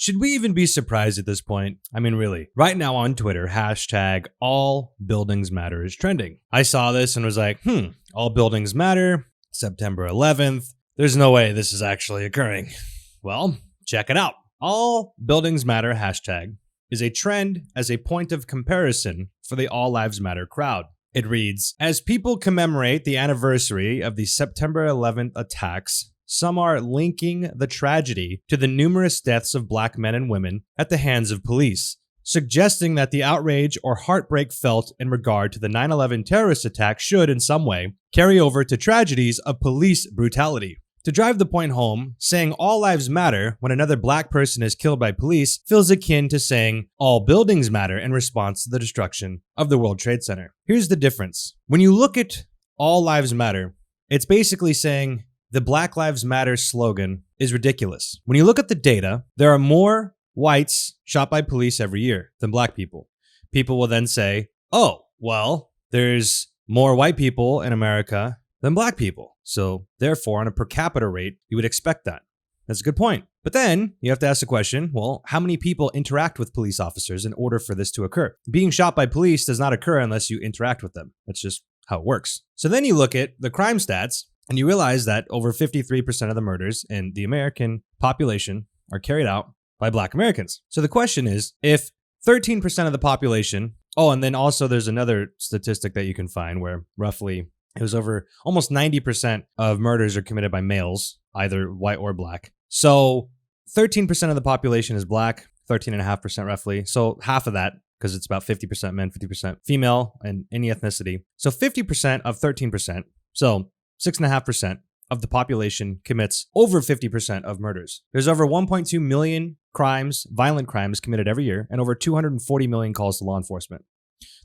Should we even be surprised at this point? I mean, really. Right now on Twitter, hashtag all buildings matter is trending. I saw this and was like, all buildings matter, September 11th. There's no way this is actually occurring. Well, check it out. All buildings matter hashtag is a trend as a point of comparison for the All Lives Matter crowd. It reads, as people commemorate the anniversary of the September 11th attacks, some are linking the tragedy to the numerous deaths of black men and women at the hands of police, suggesting that the outrage or heartbreak felt in regard to the 9/11 terrorist attack should, in some way, carry over to tragedies of police brutality. To drive the point home, saying all lives matter when another black person is killed by police feels akin to saying all buildings matter in response to the destruction of the World Trade Center. Here's the difference. When you look at all lives matter, it's basically saying the Black Lives Matter slogan is ridiculous. When you look at the data, there are more whites shot by police every year than black people. People will then say, oh, well, there's more white people in America than black people. So therefore, on a per capita rate, you would expect that. That's a good point. But then you have to ask the question, well, how many people interact with police officers in order for this to occur? Being shot by police does not occur unless you interact with them. That's just how it works. So then you look at the crime stats and you realize that over 53% of the murders in the American population are carried out by black Americans. So the question is, if 13% of the population, and then also there's another statistic that you can find where roughly it was over almost 90% of murders are committed by males, either white or black. So 13% of the population is black, 13.5% roughly. So half of that, because it's about 50% men, 50% female, and any ethnicity. So 50% of 13%, so 6.5% of the population commits over 50% of murders. There's over 1.2 million crimes, violent crimes committed every year, and over 240 million calls to law enforcement.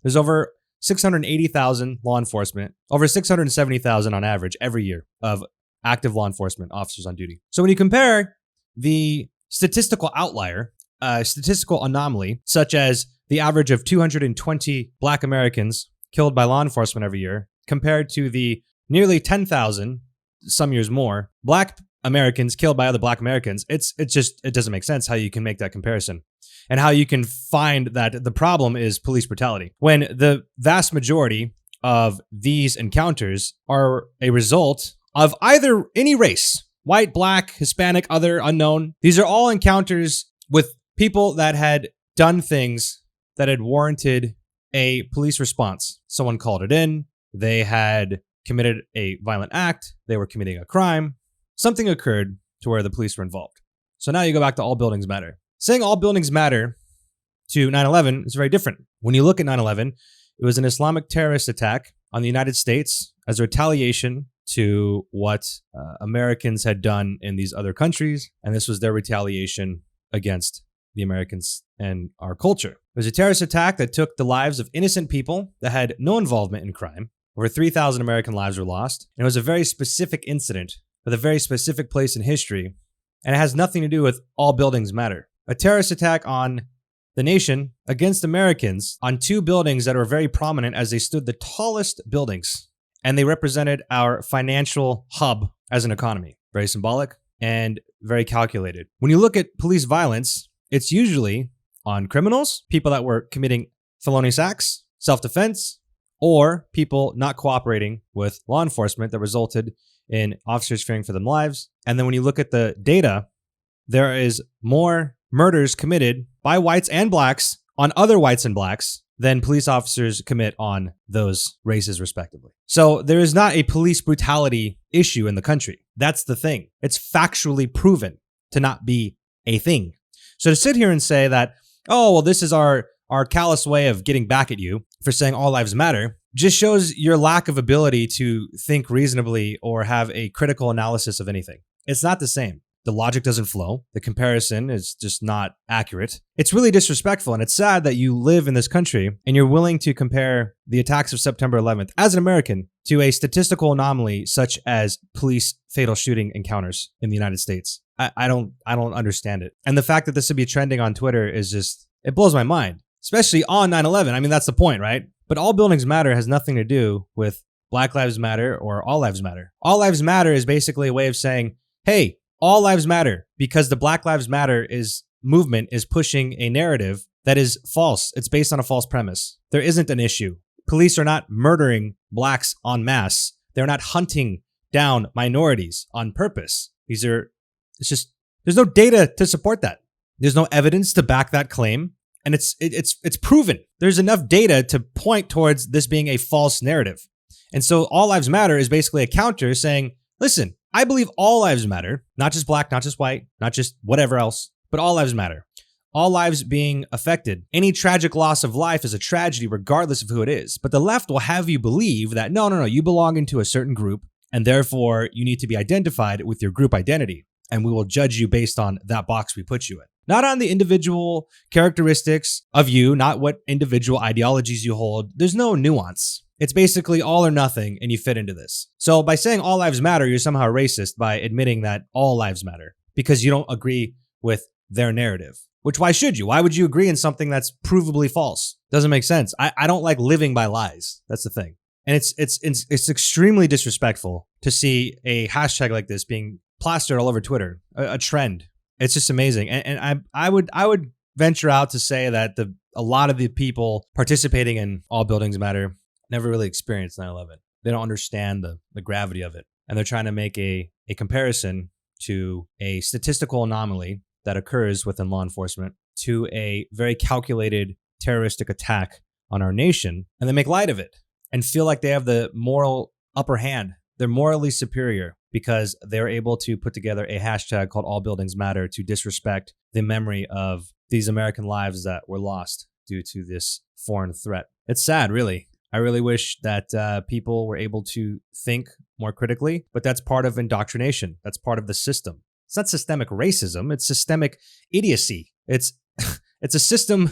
There's over 680,000 law enforcement, over 670,000 on average every year of active law enforcement officers on duty. So when you compare the statistical outlier, statistical anomaly, such as the average of 220 black Americans killed by law enforcement every year, compared to the nearly 10,000, some years more, black Americans killed by other black Americans, it doesn't make sense how you can make that comparison. And how you can find that the problem is police brutality, when the vast majority of these encounters are a result of either any race, white, black, Hispanic, other, unknown. These are all encounters with people that had done things that had warranted a police response. Someone called it in, they had committed a violent act, they were committing a crime, something occurred to where the police were involved. So now you go back to all buildings matter. Saying all buildings matter to 9/11 is very different. When you look at 9/11, it was an Islamic terrorist attack on the United States as a retaliation to what Americans had done in these other countries, and this was their retaliation against the Americans and our culture. It was a terrorist attack that took the lives of innocent people that had no involvement in crime. Over 3,000 American lives were lost, and it was a very specific incident with a very specific place in history, and it has nothing to do with all buildings matter. A terrorist attack on the nation against Americans on two buildings that were very prominent as they stood the tallest buildings, and they represented our financial hub as an economy. Very symbolic and very calculated. When you look at police violence, it's usually on criminals, people that were committing felonious acts, self-defense, or people not cooperating with law enforcement that resulted in officers fearing for their lives. And then when you look at the data, there is more murders committed by whites and blacks on other whites and blacks than police officers commit on those races respectively. So there is not a police brutality issue in the country. That's the thing. It's factually proven to not be a thing. So to sit here and say that, oh, well, this is our callous way of getting back at you for saying all lives matter, just shows your lack of ability to think reasonably or have a critical analysis of anything. It's not the same. The logic doesn't flow. The comparison is just not accurate. It's really disrespectful, and it's sad that you live in this country and you're willing to compare the attacks of September 11th as an American to a statistical anomaly such as police fatal shooting encounters in the United States. I don't understand it. And the fact that this would be trending on Twitter is just, it blows my mind, especially on 9/11. I mean, that's the point, right? But all buildings matter has nothing to do with Black Lives Matter or All Lives Matter. All Lives Matter is basically a way of saying, hey, all lives matter, because the Black Lives Matter is movement is pushing a narrative that is false. It's based on a false premise. There isn't an issue. Police are not murdering blacks en masse. They're not hunting down minorities on purpose. There's no data to support that. There's no evidence to back that claim. And it's proven. There's enough data to point towards this being a false narrative. And so All Lives Matter is basically a counter saying, listen, I believe all lives matter, not just black, not just white, not just whatever else, but all lives matter. All lives being affected. Any tragic loss of life is a tragedy regardless of who it is. But the left will have you believe that no, you belong into a certain group and therefore you need to be identified with your group identity. And we will judge you based on that box we put you in. Not on the individual characteristics of you, not what individual ideologies you hold. There's no nuance. It's basically all or nothing, and you fit into this. So by saying all lives matter, you're somehow racist by admitting that all lives matter because you don't agree with their narrative. Which, why should you? Why would you agree in something that's provably false? Doesn't make sense. I don't like living by lies. That's the thing. And it's extremely disrespectful to see a hashtag like this being plastered all over Twitter, a trend. It's just amazing. And I would venture out to say that a lot of the people participating in All Buildings Matter never really experienced 9/11. They don't understand the gravity of it. And they're trying to make a comparison to a statistical anomaly that occurs within law enforcement to a very calculated terroristic attack on our nation. And they make light of it and feel like they have the moral upper hand. They're morally superior because they're able to put together a hashtag called All Buildings Matter to disrespect the memory of these American lives that were lost due to this foreign threat. It's sad, really. I really wish that people were able to think more critically, but that's part of indoctrination. That's part of the system. It's not systemic racism. It's systemic idiocy. It's a system,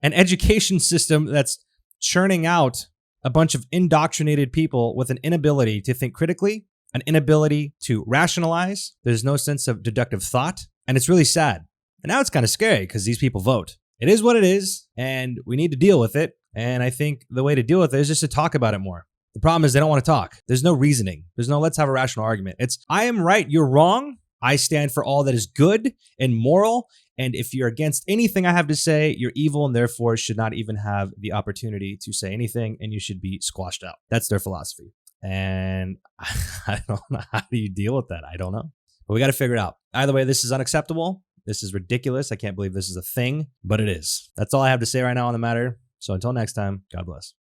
an education system that's churning out a bunch of indoctrinated people with an inability to think critically, an inability to rationalize. There's no sense of deductive thought. And it's really sad. And now it's kind of scary because these people vote. It is what it is, and we need to deal with it. And I think the way to deal with it is just to talk about it more. The problem is they don't want to talk. There's no reasoning. There's no let's have a rational argument. It's I am right, you're wrong. I stand for all that is good and moral. And if you're against anything I have to say, you're evil and therefore should not even have the opportunity to say anything and you should be squashed out. That's their philosophy. And I don't know. How do you deal with that? I don't know. But we got to figure it out. Either way, this is unacceptable. This is ridiculous. I can't believe this is a thing, but it is. That's all I have to say right now on the matter. So until next time, God bless.